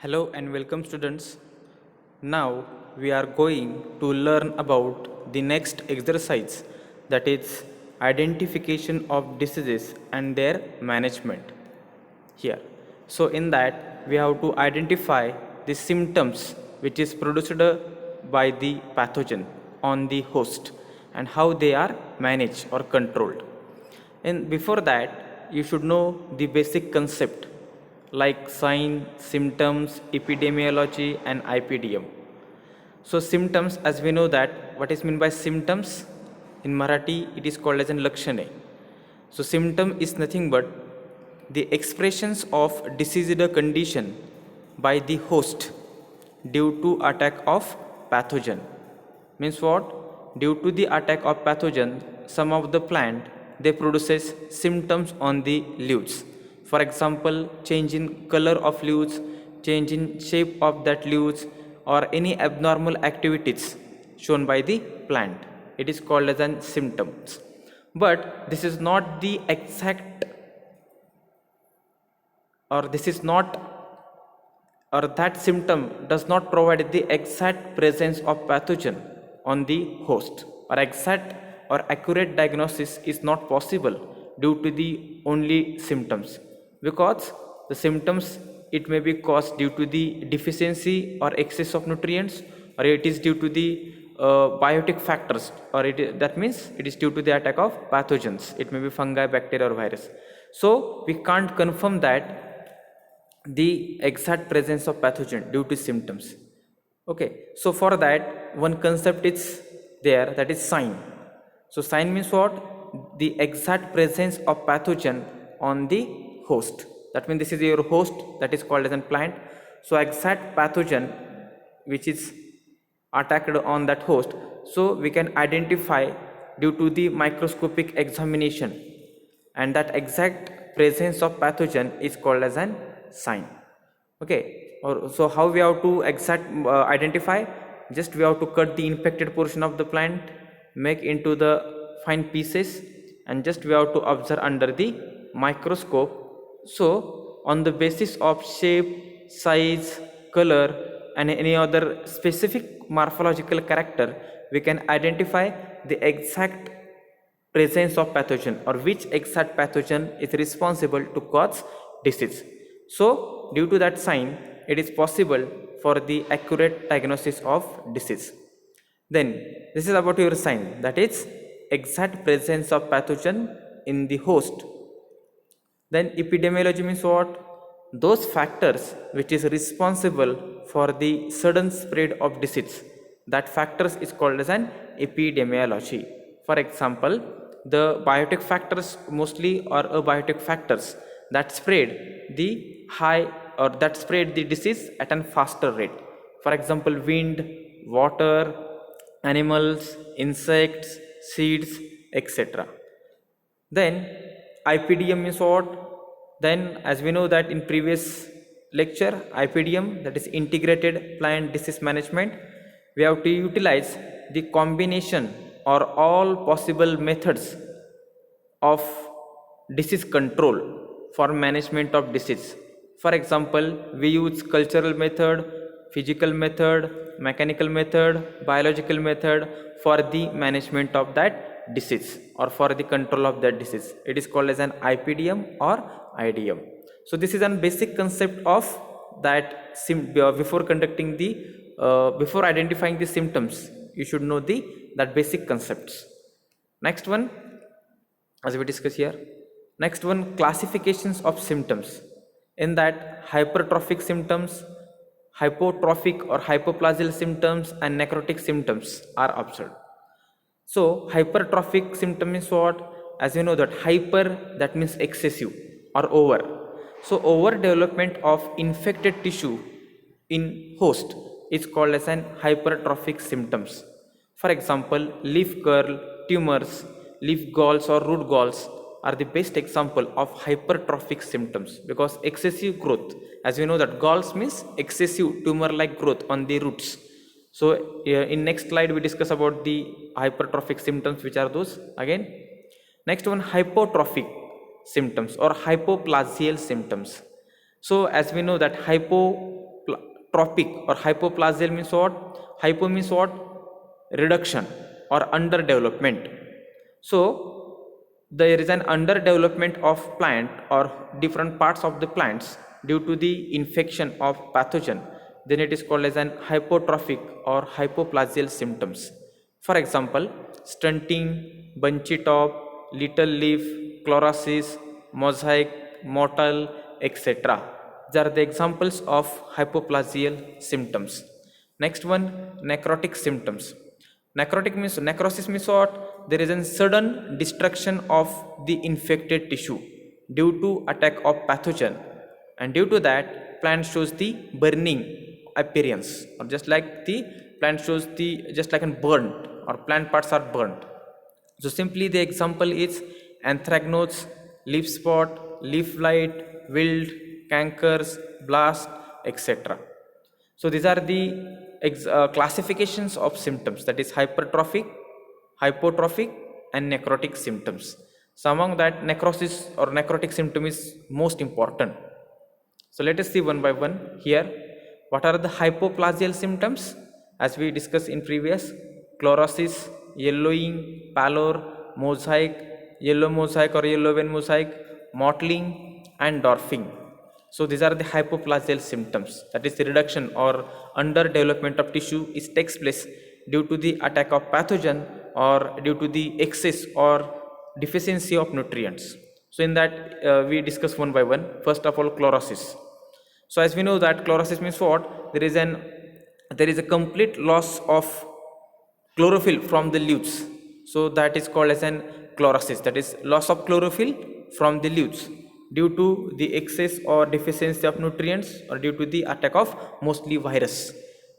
Hello and welcome students. Now we are going to learn about the next exercise, that is identification of diseases and their management here. So in that we have to identify the symptoms which is produced by the pathogen on the host and how they are managed or controlled. And before that you should know the basic concept like sign, symptoms, epidemiology and IPDM. So symptoms, as we know that what is meant by symptoms in Marathi, it is called as an lakshane. So symptom is nothing but the expressions of diseased condition by the host due to attack of pathogen. Means what? Due to the attack of pathogen, some of the plant they produces symptoms on the leaves. For example, change in color of leaves, change in shape of that leaves, or any abnormal activities shown by the plant. It is called as an symptoms. But this is not the exact, or this is not, or that symptom does not provide the exact presence of pathogen on the host, or exact or accurate diagnosis is not possible due to the only symptoms, because the symptoms, it may be caused due to the deficiency or excess of nutrients, or it is due to the biotic factors, or that means it is due to the attack of pathogens. It may be fungi, bacteria or virus. So we can't confirm that the exact presence of pathogen due to symptoms. Okay, so for that one concept is there, that is sign. So sign means what? The exact presence of pathogen on the host. That means this is your host, that is called as a plant. So exact pathogen which is attacked on that host, so we can identify due to the microscopic examination, and that exact presence of pathogen is called as an sign. Okay, or so how we have to exact identify? Just we have to cut the infected portion of the plant, make into the fine pieces, and just we have to observe under the microscope. So on the basis of shape, size, color and any other specific morphological character, we can identify the exact presence of pathogen, or which exact pathogen is responsible to cause disease. So due to that sign, it is possible for the accurate diagnosis of disease. Then this is about your sign, that is exact presence of pathogen in the host. Then epidemiology means what? Those factors which is responsible for the sudden spread of disease. That factors is called as an epidemiology. For example, the biotic factors mostly are abiotic factors that spread the high, or that spread the disease at a faster rate. For example, wind, water, animals, insects, seeds, etc. Then IPDM is what? Then as we know that in previous lecture, IPDM, that is integrated plant disease management, we have to utilize the combination or all possible methods of disease control for management of disease. For example, we use cultural method, physical method, mechanical method, biological method for the management of that disease, or for the control of that disease. It is called as an IPDM or IDM. So this is a basic concept of that before conducting the before identifying the symptoms, you should know the that basic concepts. Next one, as we discuss here, next one, classifications of symptoms. In that, hypertrophic symptoms, hypotrophic or hypoplasal symptoms and necrotic symptoms are observed. So hypertrophic symptom is what? As you know that hyper, that means excessive or over. So overdevelopment of infected tissue in host is called as an hypertrophic symptoms. For example, leaf curl, tumors, leaf galls or root galls are the best example of hypertrophic symptoms, because excessive growth, as we know that galls means excessive tumor like growth on the roots. So in next slide we discuss about the hypertrophic symptoms, which are those again. Next one, hypotrophic symptoms or hypoplasial symptoms. So as we know that hypertrophic or hypoplasial means what? Hypo means what? Reduction or underdevelopment. So there is an underdevelopment of plant or different parts of the plants due to the infection of pathogen, then it is called as an hypotrophic or hypoplasial symptoms. For example, stunting, bunchy top, little leaf, chlorosis, mosaic, mottle, etc. These are the examples of hypoplasial symptoms. Next one, necrotic symptoms. Necrosis means what? There is a sudden destruction of the infected tissue due to attack of pathogen, and due to that plant shows the burning appearance, or just like the plant shows the just like an burnt, or plant parts are burnt. So simply the example is anthracnose, leaf spot, leaf blight, wilt, cankers, blast, etc. So these are the classifications of symptoms, that is hypertrophic, hypotrophic and necrotic symptoms. So among that, necrosis or necrotic symptom is most important. So let us see one by one here. What are the hypoplasial symptoms? As we discussed in previous, chlorosis, yellowing, pallor, mosaic, yellow mosaic or yellow vein mosaic, mottling and dwarfing. So these are the hypoplasial symptoms, that is the reduction or underdevelopment of tissue is takes place due to the attack of pathogen or due to the excess or deficiency of nutrients. So in that we discuss one by one. First of all, chlorosis. So as we know that chlorosis means what? There is a complete loss of chlorophyll from the leaves. So that is called as an chlorosis, that is loss of chlorophyll from the leaves due to the excess or deficiency of nutrients or due to the attack of mostly virus.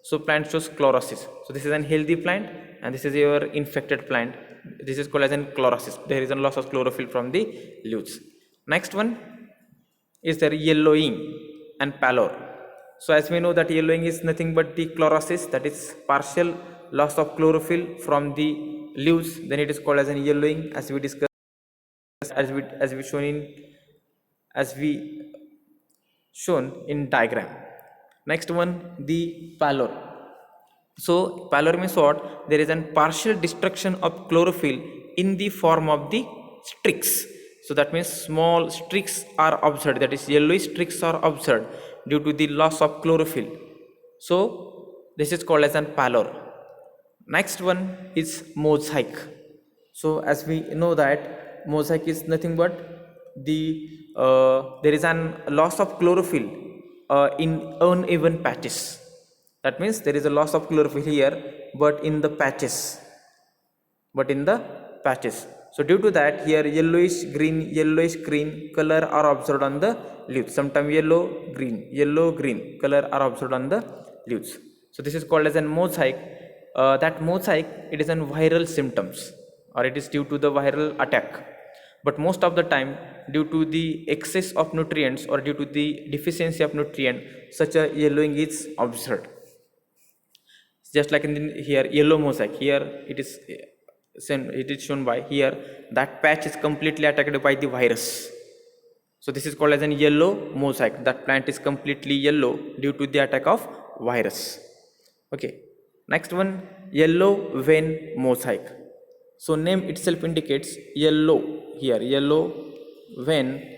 So plant shows chlorosis. So this is an healthy plant and this is your infected plant. This is called as an chlorosis. There is a loss of chlorophyll from the leaves. Next one is there yellowing and pallor. So as we know that yellowing is nothing but the chlorosis, that is partial loss of chlorophyll from the leaves, then it is called as an yellowing, as we discussed, as we shown in diagram. Next one, the pallor. So pallor means what? There is a partial destruction of chlorophyll in the form of the streaks. So that means small streaks are observed, that is yellowish streaks are observed due to the loss of chlorophyll. So this is called as an pallor. Next one is mosaic. So as we know that mosaic is nothing but there is an loss of chlorophyll in uneven patches. That means there is a loss of chlorophyll here, but in the patches. So due to that, here yellowish green color are observed on the leaves. Sometimes yellow green color are observed on the leaves. So this is called as a mosaic. That mosaic, it is an viral symptoms, or it is due to the viral attack. But most of the time, due to the excess of nutrients or due to the deficiency of nutrient, such a yellowing is observed. Just like in here yellow mosaic, here it is shown by here that patch is completely attacked by the virus. So this is called as an yellow mosaic. That plant is completely yellow due to the attack of virus. Okay. Next one, yellow vein mosaic. So name itself indicates yellow here, yellow vein